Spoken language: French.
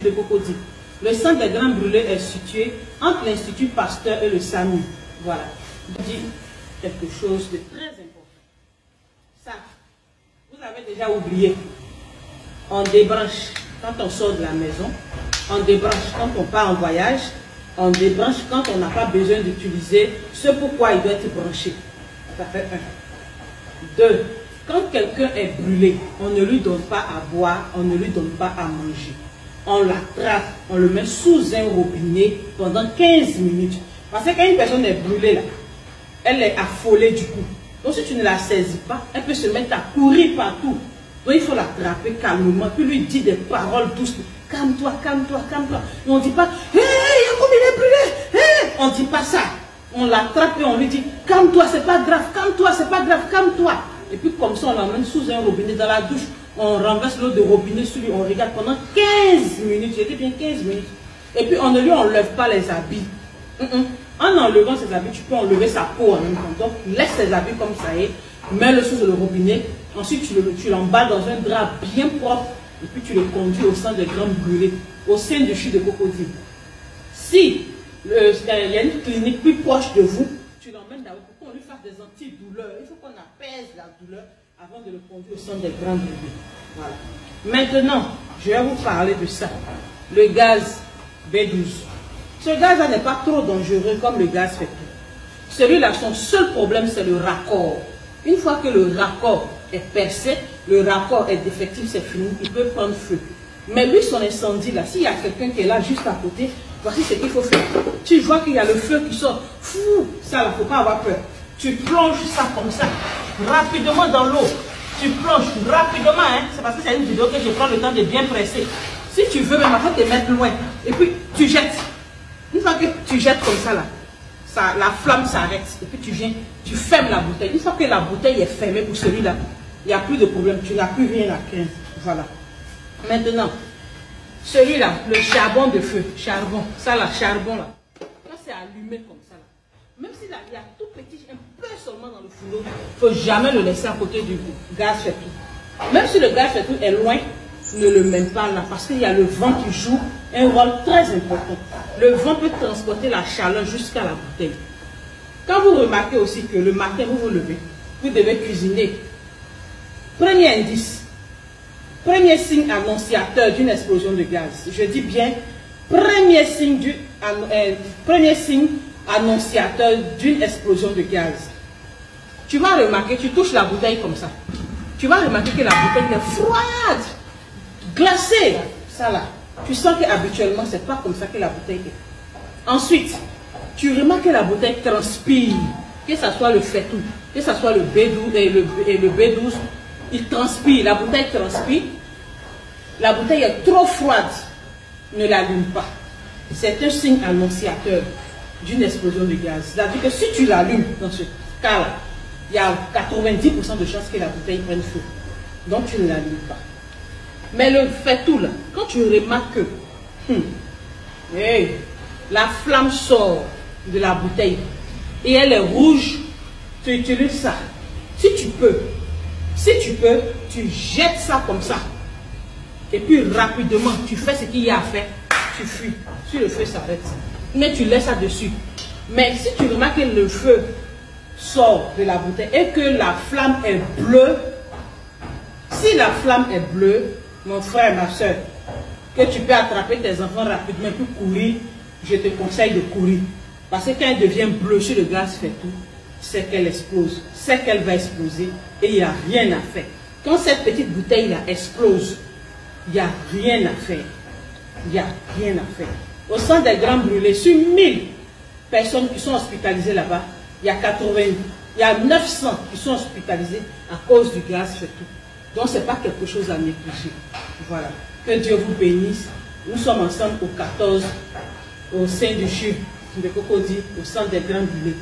de Cocody. Le centre des grains brûlés est situé entre l'Institut Pasteur et le SAMU. Voilà. Je dis quelque chose de très important. Ça, vous avez déjà oublié. On débranche quand on sort de la maison. On débranche quand on part en voyage. On débranche quand on n'a pas besoin d'utiliser ce pourquoi il doit être branché. Ça fait 1. 2. Quand quelqu'un est brûlé, on ne lui donne pas à boire, on ne lui donne pas à manger. On l'attrape, on le met sous un robinet pendant 15 minutes. Parce que quand une personne est brûlée là, elle est affolée du coup. Donc si tu ne la saisis pas, elle peut se mettre à courir partout. Donc il faut l'attraper calmement, puis lui dire des paroles douces. Calme-toi, calme-toi, calme-toi. Et on ne dit pas, hé, Yacoub il est brûlé. Hey! On ne dit pas ça. On l'attrape et on lui dit, calme-toi, c'est pas grave, calme-toi, c'est pas grave, calme-toi. Et puis comme ça, on l'emmène sous un robinet dans la douche. On renverse l'eau de robinet sur lui, on regarde pendant 15 minutes. J'ai dit bien 15 minutes. Et puis on ne lui enlève pas les habits. En enlevant ses habits, tu peux enlever sa peau en même temps. Donc laisse ses habits comme ça est, mets-le sous le robinet. Ensuite tu l'emballes dans un drap bien propre. Et puis tu le conduis au centre des grains brûlés, au sein du CHU de Cocody. Si il y a une clinique plus proche de vous, tu l'emmènes d'abord pour qu'on lui fasse des antidouleurs. Il faut qu'on apaise la douleur avant de le conduire au centre des grains brûlés. Voilà. Maintenant, je vais vous parler de ça. Le gaz B12. Ce gaz-là n'est pas trop dangereux comme le gaz fait tout. Celui-là, son seul problème, c'est le raccord. Une fois que le raccord est percé, le raccord est défectif, c'est fini, il peut prendre feu. Mais lui, son incendie là, s'il y a quelqu'un qui est là juste à côté, voici ce qu'il faut faire. Tu vois qu'il y a le feu qui sort, fou, ça là, il ne faut pas avoir peur. Tu plonges ça comme ça, rapidement dans l'eau. Tu plonges rapidement, hein. C'est parce que c'est une vidéo que je prends le temps de bien presser. Si tu veux, même il faut te mettre loin. Et puis, tu jettes. Une fois que tu jettes comme ça là, la flamme s'arrête. Et puis tu viens, tu fermes la bouteille. Une fois que la bouteille est fermée pour celui-là, il n'y a plus de problème. Tu n'as plus rien à craindre. Voilà. Maintenant, celui-là, le charbon de feu, charbon, ça là, charbon là, quand c'est allumé comme ça là, même s'il y a tout petit, un peu seulement dans le fourneau, il ne faut jamais le laisser à côté du gaz fait tout. Même si le gaz fait tout est loin, ne le mets pas là, parce qu'il y a le vent qui joue un rôle très important. Le vent peut transporter la chaleur jusqu'à la bouteille. Quand vous remarquez aussi que le matin, vous vous levez, vous devez cuisiner. Premier indice, premier signe annonciateur d'une explosion de gaz. Je dis bien, premier signe annonciateur d'une explosion de gaz. Tu vas remarquer, tu touches la bouteille comme ça. Tu vas remarquer que la bouteille est froide, glacée. Ça là, tu sens qu'habituellement, ce n'est pas comme ça que la bouteille est. Ensuite, tu remarques que la bouteille transpire. Que ce soit le faitout, que ce soit le B12 et le B12, il transpire. La bouteille transpire. La bouteille est trop froide. Ne l'allume pas. C'est un signe annonciateur d'une explosion de gaz. C'est-à-dire que si tu l'allumes dans ce cas-là, il y a 90% de chances que la bouteille prenne feu. Donc tu ne l'allumes pas. Mais le faitout là, quand tu remarques que la flamme sort de la bouteille et elle est rouge, tu utilises ça. Si tu peux, tu jettes ça comme ça. Et puis rapidement, tu fais ce qu'il y a à faire, tu fuis. Si le feu s'arrête, mais tu laisses ça dessus. Mais si tu remarques que le feu sort de la bouteille et que la flamme est bleue, si la flamme est bleue, mon frère, ma soeur, que tu peux attraper tes enfants rapidement et puis courir, je te conseille de courir. Parce que quand elle devient bleue sur le gaz fait tout, c'est qu'elle explose, c'est qu'elle va exploser et il n'y a rien à faire. Quand cette petite bouteille là explose, il n'y a rien à faire. Il n'y a rien à faire. Au centre des grains brûlés, sur 1000 personnes qui sont hospitalisées là-bas, il y a 900 qui sont hospitalisées à cause du gaz fait tout. Donc, ce n'est pas quelque chose à négliger. Voilà. Que Dieu vous bénisse. Nous sommes ensemble au 14, au sein du CHU de Cocody, au centre des grains brûlés.